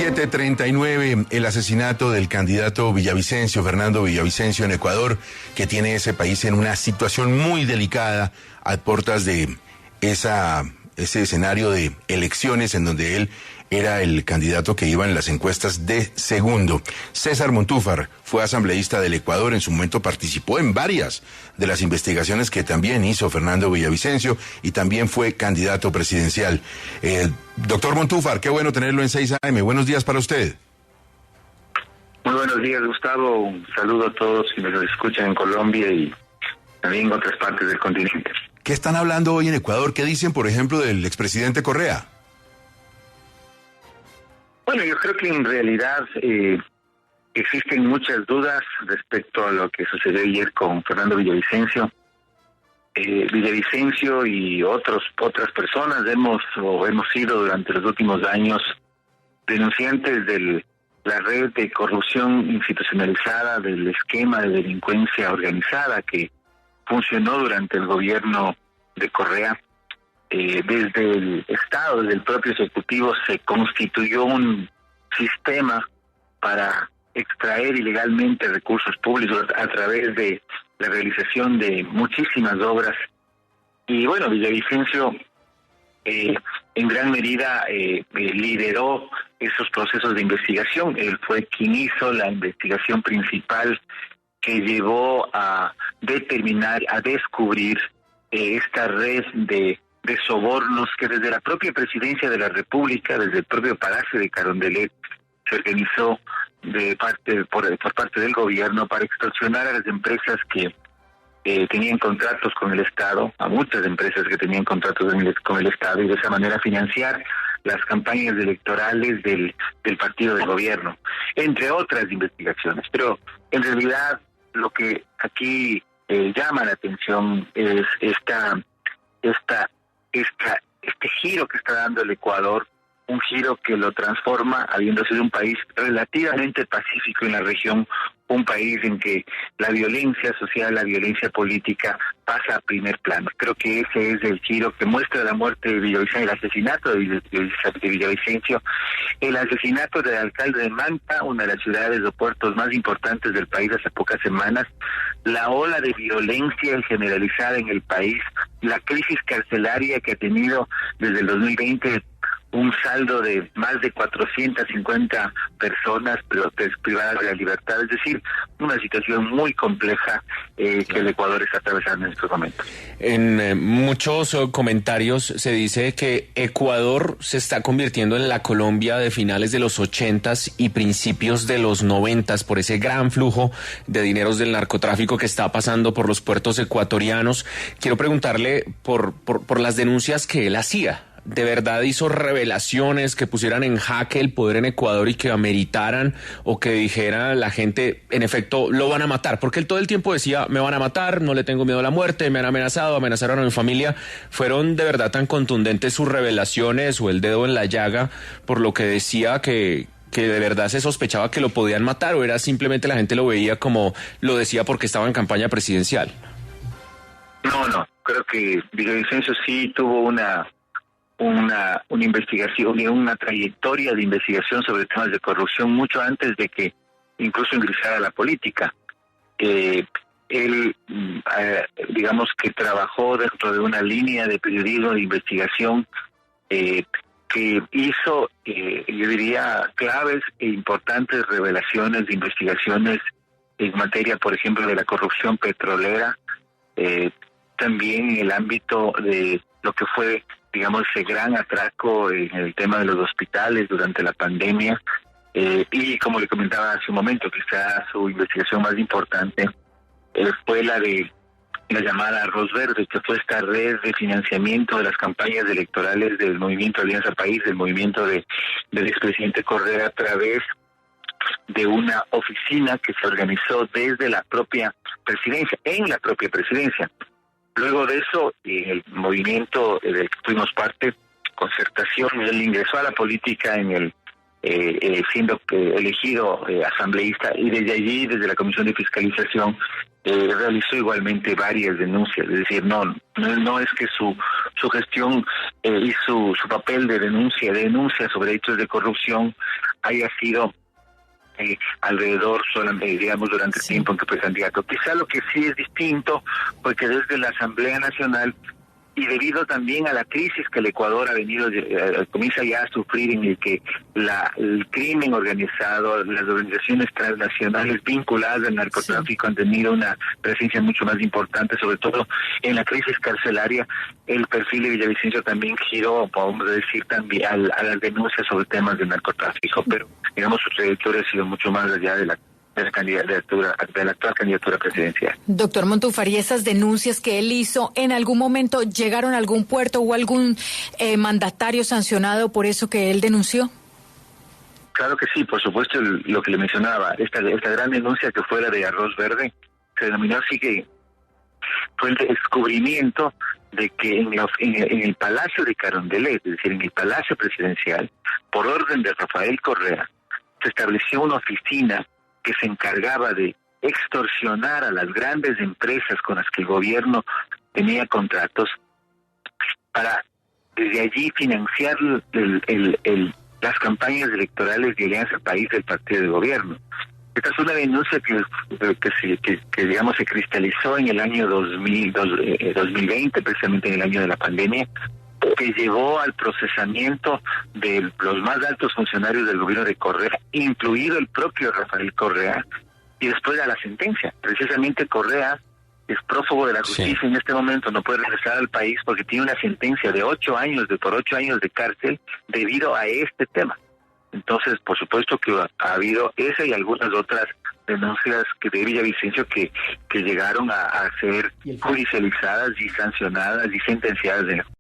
7:39, el asesinato del candidato Villavicencio, Fernando Villavicencio, en Ecuador, que tiene ese país en una situación muy delicada a puertas de ese escenario de elecciones en donde él era el candidato que iba en las encuestas de segundo. César Montúfar fue asambleísta del Ecuador, en su momento participó en varias de las investigaciones que también hizo Fernando Villavicencio y también fue candidato presidencial. Doctor Montúfar, qué bueno tenerlo en 6 AM. Buenos días para usted. Muy buenos días, Gustavo. Un saludo a todos quienes nos escuchan en Colombia y también en otras partes del continente. ¿Qué están hablando hoy en Ecuador? ¿Qué dicen, por ejemplo, del expresidente Correa? Bueno, yo creo que en realidad existen muchas dudas respecto a lo que sucedió ayer con Fernando Villavicencio. Villavicencio y otras personas hemos sido durante los últimos años denunciantes de la red de corrupción institucionalizada, del esquema de delincuencia organizada que funcionó durante el gobierno de Correa. Desde el Estado, desde el propio Ejecutivo, se constituyó un sistema para extraer ilegalmente recursos públicos a través de la realización de muchísimas obras. Y bueno, Villavicencio en gran medida lideró esos procesos de investigación. Él fue quien hizo la investigación principal que llevó a determinar, a descubrir esta red de sobornos que desde la propia presidencia de la República, desde el propio Palacio de Carondelet, se organizó por parte del gobierno para extorsionar a las empresas que tenían contratos con el Estado, a muchas empresas que tenían contratos con el Estado, y de esa manera financiar las campañas electorales del partido de gobierno, entre otras investigaciones. Pero en realidad lo que aquí llama la atención es este giro que está dando el Ecuador, un giro que lo transforma, habiendo sido un país relativamente pacífico en la región, un país en que la violencia social, la violencia política pasa a primer plano. Creo que ese es el giro que muestra la muerte de Villavicencio, el asesinato de Villavicencio, el asesinato del alcalde de Manta, una de las ciudades o puertos más importantes del país hace pocas semanas, la ola de violencia generalizada en el país, la crisis carcelaria que ha tenido desde el 2020, un saldo de más de 450 personas privadas de la libertad, es decir, una situación muy compleja que el Ecuador está atravesando en estos momentos. En muchos comentarios se dice que Ecuador se está convirtiendo en la Colombia de finales de los 80s y principios de los 90s por ese gran flujo de dineros del narcotráfico que está pasando por los puertos ecuatorianos. Quiero preguntarle por las denuncias que él hacía. ¿De verdad hizo revelaciones que pusieran en jaque el poder en Ecuador y que ameritaran o que dijera la gente, en efecto, lo van a matar? Porque él todo el tiempo decía, me van a matar, no le tengo miedo a la muerte, me han amenazado, amenazaron a mi familia. ¿Fueron de verdad tan contundentes sus revelaciones o el dedo en la llaga por lo que decía que de verdad se sospechaba que lo podían matar, o era simplemente la gente lo veía como lo decía porque estaba en campaña presidencial? No, creo que Villavicencio sí tuvo una investigación y una trayectoria de investigación sobre temas de corrupción mucho antes de que incluso ingresara a la política. Él, digamos que trabajó dentro de una línea de periodismo de investigación que hizo, yo diría, claves e importantes revelaciones de investigaciones en materia, por ejemplo, de la corrupción petrolera, también en el ámbito de lo que fue, digamos, ese gran atraco en el tema de los hospitales durante la pandemia, y como le comentaba hace un momento, quizá su investigación más importante fue la de la llamada Arroz Verde, que fue esta red de financiamiento de las campañas electorales del Movimiento Alianza País, del movimiento del expresidente Correa, a través de una oficina que se organizó desde la propia presidencia, en la propia presidencia. Luego de eso, el movimiento del que fuimos parte, Concertación, él ingresó a la política siendo elegido asambleísta, y desde allí, desde la Comisión de Fiscalización, realizó igualmente varias denuncias. Es decir, no es que su gestión y su papel de denuncia sobre hechos de corrupción haya sido alrededor, digamos, durante el tiempo en que fue candidato. Quizá lo que sí es distinto fue que desde la Asamblea Nacional, y debido también a la crisis que el Ecuador ha venido, comienza ya a sufrir, en el que el crimen organizado, las organizaciones transnacionales vinculadas al narcotráfico han tenido una presencia mucho más importante, sobre todo en la crisis carcelaria. El perfil de Villavicencio también giró, podemos decir, también a las denuncias sobre temas de narcotráfico, pero digamos su trayectoria ha sido mucho más allá de la actual candidatura presidencial. Doctor Montúfar, ¿y esas denuncias que él hizo en algún momento llegaron a algún puerto o algún mandatario sancionado por eso que él denunció? Claro que sí, por supuesto, lo que le mencionaba, esta gran denuncia que fue la de Arroz Verde, se denominó así, que fue el descubrimiento de que en el Palacio de Carondelet, es decir, en el Palacio Presidencial, por orden de Rafael Correa, se estableció una oficina que se encargaba de extorsionar a las grandes empresas con las que el gobierno tenía contratos para desde allí financiar las campañas electorales de Alianza País del partido de gobierno. Esta es una denuncia que digamos se cristalizó en el año 2020, precisamente en el año de la pandemia, que llevó al procesamiento de los más altos funcionarios del gobierno de Correa, incluido el propio Rafael Correa, y después a la sentencia. Precisamente Correa es prófugo de la justicia, en este momento no puede regresar al país porque tiene una sentencia de 8 años de cárcel debido a este tema. Entonces, por supuesto que ha habido esa y algunas otras denuncias de Villavicencio que llegaron a ser judicializadas y sancionadas y sentenciadas en